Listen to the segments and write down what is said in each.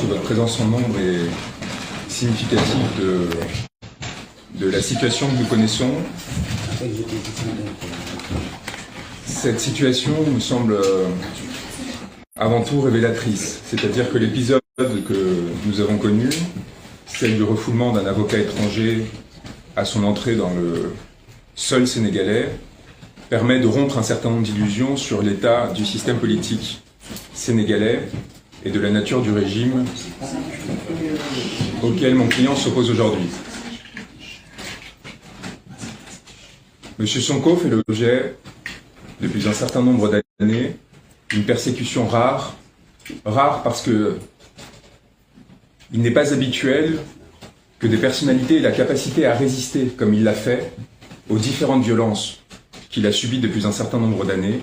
que votre présence en nombre est significative de la situation que nous connaissons. Cette situation me semble avant tout révélatrice, c'est-à-dire que l'épisode que nous avons connu, celle du refoulement d'un avocat étranger à son entrée dans le sol sénégalais, permet de rompre un certain nombre d'illusions sur l'état du système politique sénégalais et de la nature du régime auquel mon client s'oppose aujourd'hui. M. Sonko fait l'objet, depuis un certain nombre d'années, d'une persécution rare parce que il n'est pas habituel que des personnalités aient la capacité à résister, comme il l'a fait, aux différentes violences qu'il a subies depuis un certain nombre d'années,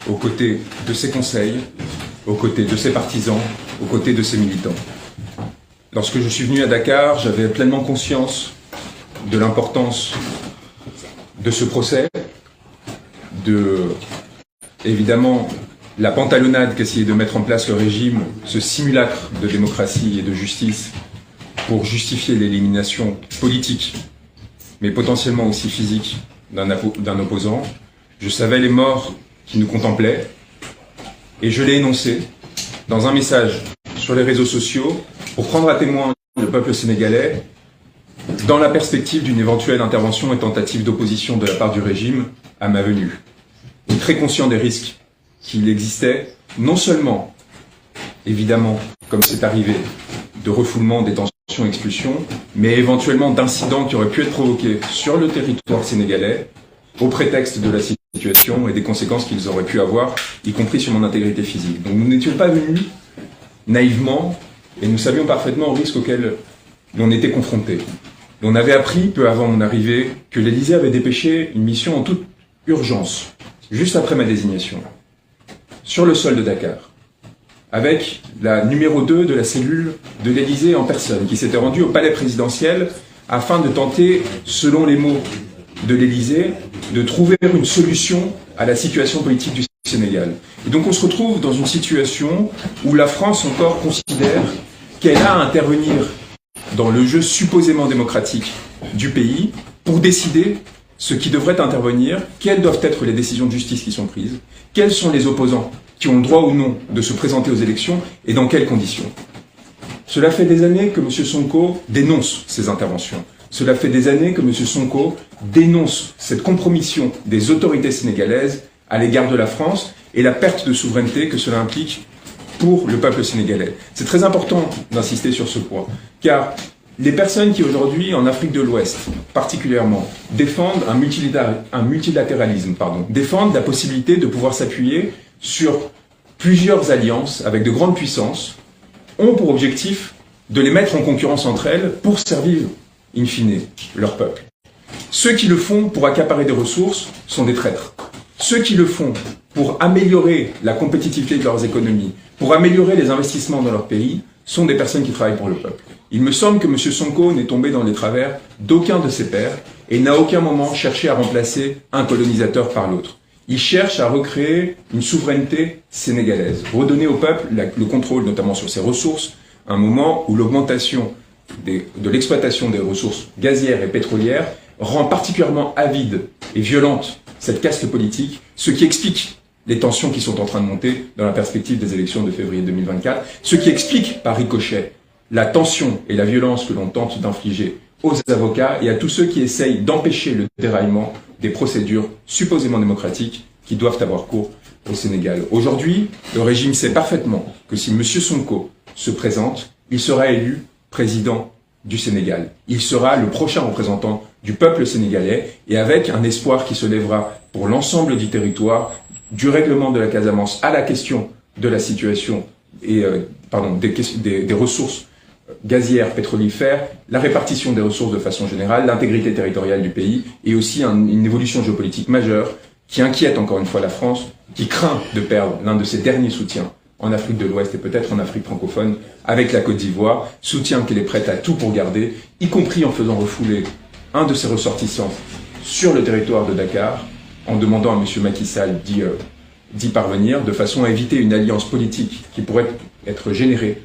aux côtés de ses conseils, aux côtés de ses partisans, aux côtés de ses militants. Lorsque je suis venu à Dakar, j'avais pleinement conscience de l'importance de ce procès, évidemment, la pantalonnade qu'essayait de mettre en place le régime, ce simulacre de démocratie et de justice pour justifier l'élimination politique, mais potentiellement aussi physique, d'un opposant. Je savais les morts qui nous contemplaient et je l'ai énoncé dans un message sur les réseaux sociaux pour prendre à témoin le peuple sénégalais dans la perspective d'une éventuelle intervention et tentative d'opposition de la part du régime à ma venue. Et très conscient des risques qu'il existait, non seulement, évidemment, comme c'est arrivé, de refoulement, détention, expulsion, mais éventuellement d'incidents qui auraient pu être provoqués sur le territoire sénégalais au prétexte de la situation et des conséquences qu'ils auraient pu avoir, y compris sur mon intégrité physique. Donc nous n'étions pas venus naïvement et nous savions parfaitement aux risques auxquels l'on était confrontés. On avait appris, peu avant mon arrivée, que l'Élysée avait dépêché une mission en toute urgence, juste après ma désignation, sur le sol de Dakar, avec la numéro 2 de la cellule de l'Élysée en personne, qui s'était rendue au palais présidentiel afin de tenter, selon les mots de l'Élysée, de trouver une solution à la situation politique du Sénégal. Et donc on se retrouve dans une situation où la France encore considère qu'elle a à intervenir dans le jeu supposément démocratique du pays pour décider ce qui devrait intervenir, quelles doivent être les décisions de justice qui sont prises, quels sont les opposants qui ont le droit ou non de se présenter aux élections et dans quelles conditions. Cela fait des années que M. Sonko dénonce ces interventions. Cela fait des années que M. Sonko dénonce cette compromission des autorités sénégalaises à l'égard de la France et la perte de souveraineté que cela implique pour le peuple sénégalais. C'est très important d'insister sur ce point, car les personnes qui aujourd'hui, en Afrique de l'Ouest particulièrement, défendent un multilatéralisme, défendent la possibilité de pouvoir s'appuyer sur plusieurs alliances avec de grandes puissances, ont pour objectif de les mettre en concurrence entre elles pour servir, in fine, leur peuple. Ceux qui le font pour accaparer des ressources sont des traîtres. Ceux qui le font pour améliorer la compétitivité de leurs économies, pour améliorer les investissements dans leur pays, sont des personnes qui travaillent pour le peuple. Il me semble que M. Sonko n'est tombé dans les travers d'aucun de ses pairs et n'a à aucun moment cherché à remplacer un colonisateur par l'autre. Il cherche à recréer une souveraineté sénégalaise, redonner au peuple le contrôle notamment sur ses ressources, à un moment où l'augmentation de l'exploitation des ressources gazières et pétrolières rend particulièrement avide et violente cette caste politique, ce qui explique les tensions qui sont en train de monter dans la perspective des élections de février 2024, ce qui explique par ricochet la tension et la violence que l'on tente d'infliger aux avocats et à tous ceux qui essayent d'empêcher le déraillement des procédures supposément démocratiques qui doivent avoir cours au Sénégal. Aujourd'hui, le régime sait parfaitement que si M. Sonko se présente, il sera élu président du Sénégal. Il sera le prochain représentant du peuple sénégalais et avec un espoir qui se lèvera pour l'ensemble du territoire, du règlement de la Casamance à la question de la situation et des ressources gazières, pétrolifères, la répartition des ressources de façon générale, l'intégrité territoriale du pays et aussi une évolution géopolitique majeure qui inquiète encore une fois la France, qui craint de perdre l'un de ses derniers soutiens en Afrique de l'Ouest et peut-être en Afrique francophone avec la Côte d'Ivoire, soutien qu'elle est prête à tout pour garder, y compris en faisant refouler un de ses ressortissants sur le territoire de Dakar, en demandant à M. Macky Sall d'y parvenir, de façon à éviter une alliance politique qui pourrait être générée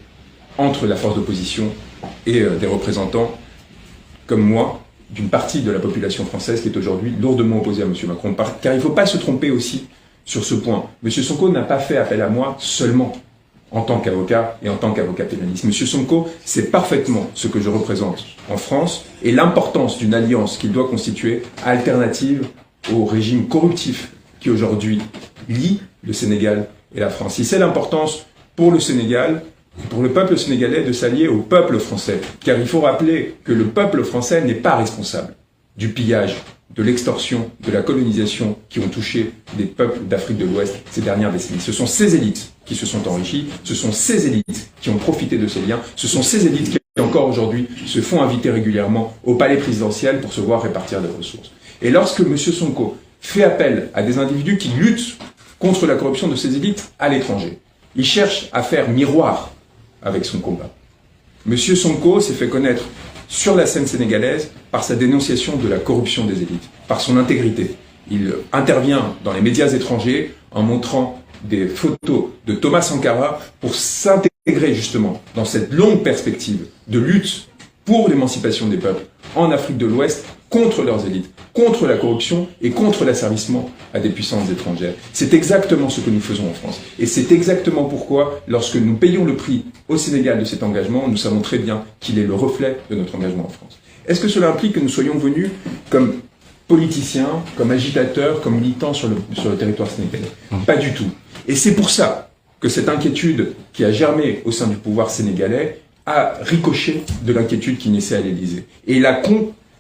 entre la force d'opposition et des représentants comme moi, d'une partie de la population française qui est aujourd'hui lourdement opposée à M. Macron. Car il ne faut pas se tromper aussi sur ce point. M. Sonko n'a pas fait appel à moi seulement en tant qu'avocat et en tant qu'avocat pénaliste. M. Sonko sait parfaitement ce que je représente en France et l'importance d'une alliance qu'il doit constituer alternative au régime corruptif qui aujourd'hui lie le Sénégal et la France. Il sait l'importance pour le Sénégal et pour le peuple sénégalais de s'allier au peuple français. Car il faut rappeler que le peuple français n'est pas responsable du pillage, de l'extorsion, de la colonisation qui ont touché les peuples d'Afrique de l'Ouest ces dernières décennies. Ce sont ces élites qui se sont enrichies, ce sont ces élites qui ont profité de ces liens, ce sont ces élites qui encore aujourd'hui se font inviter régulièrement au palais présidentiel pour se voir répartir des ressources. Et lorsque M. Sonko fait appel à des individus qui luttent contre la corruption de ces élites à l'étranger, il cherche à faire miroir avec son combat. M. Sonko s'est fait connaître sur la scène sénégalaise par sa dénonciation de la corruption des élites, par son intégrité. Il intervient dans les médias étrangers en montrant des photos de Thomas Sankara pour s'intégrer justement dans cette longue perspective de lutte pour l'émancipation des peuples en Afrique de l'Ouest contre leurs élites, contre la corruption et contre l'asservissement à des puissances étrangères. C'est exactement ce que nous faisons en France. Et c'est exactement pourquoi, lorsque nous payons le prix au Sénégal de cet engagement, nous savons très bien qu'il est le reflet de notre engagement en France. Est-ce que cela implique que nous soyons venus comme politiciens, comme agitateurs, comme militants sur le territoire sénégalais? Pas du tout. Et c'est pour ça que cette inquiétude qui a germé au sein du pouvoir sénégalais a ricoché de l'inquiétude qui naissait à l'Élysée. Et la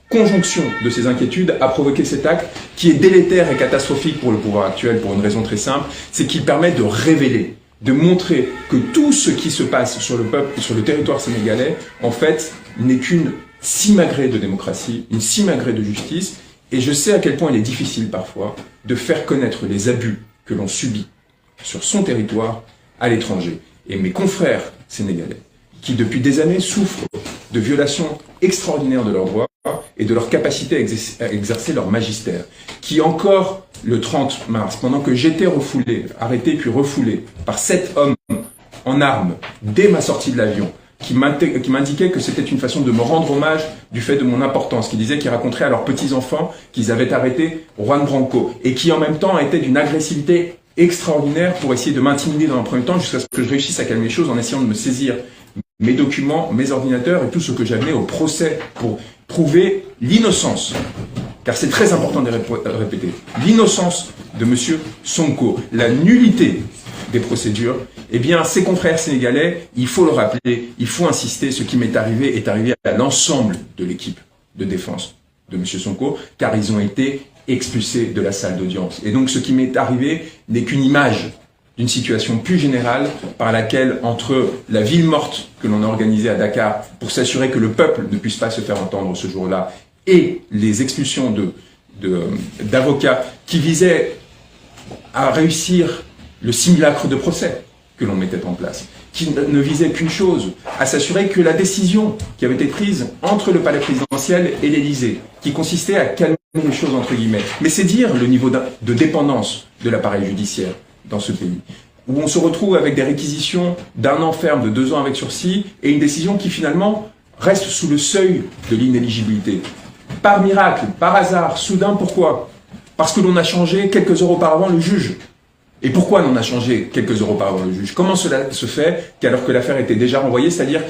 conjonction de ces inquiétudes a provoqué cet acte qui est délétère et catastrophique pour le pouvoir actuel pour une raison très simple, c'est qu'il permet de révéler, de montrer que tout ce qui se passe sur le territoire sénégalais, en fait, n'est qu'une simagrée de démocratie, une simagrée de justice, et je sais à quel point il est difficile parfois de faire connaître les abus que l'on subit sur son territoire à l'étranger. Et mes confrères sénégalais, qui depuis des années souffrent de violations extraordinaires de leurs droits et de leur capacité à exercer leur magistère, qui encore le 30 mars, pendant que j'étais refoulé, arrêté puis refoulé par 7 hommes en armes dès ma sortie de l'avion, qui m'indiquaient que c'était une façon de me rendre hommage du fait de mon importance, qui disaient qu'ils raconteraient à leurs petits-enfants qu'ils avaient arrêté Juan Branco, et qui en même temps étaient d'une agressivité extraordinaire pour essayer de m'intimider dans un premier temps jusqu'à ce que je réussisse à calmer les choses en essayant de me saisir mes documents, mes ordinateurs et tout ce que j'avais au procès pour prouver l'innocence, car c'est très important de répéter, l'innocence de M. Sonko, la nullité des procédures. Eh bien, ses confrères sénégalais, il faut le rappeler, il faut insister, ce qui m'est arrivé est arrivé à l'ensemble de l'équipe de défense de M. Sonko, car ils ont été expulsés de la salle d'audience. Et donc, ce qui m'est arrivé n'est qu'une image d'une situation plus générale par laquelle, entre la ville morte que l'on a organisée à Dakar pour s'assurer que le peuple ne puisse pas se faire entendre ce jour-là, et les expulsions d'avocats qui visaient à réussir le simulacre de procès que l'on mettait en place, qui ne visait qu'une chose, à s'assurer que la décision qui avait été prise entre le palais présidentiel et l'Élysée, qui consistait à calmer les choses entre guillemets, mais c'est dire le niveau de dépendance de l'appareil judiciaire dans ce pays, où on se retrouve avec des réquisitions d'1 an ferme, de 2 ans avec sursis, et une décision qui finalement reste sous le seuil de l'inéligibilité. Par miracle, par hasard, soudain, pourquoi? Parce que l'on a changé quelques heures auparavant le juge. Et pourquoi l'on a changé quelques heures auparavant le juge? Comment cela se fait qu'alors que l'affaire était déjà renvoyée, c'est-à-dire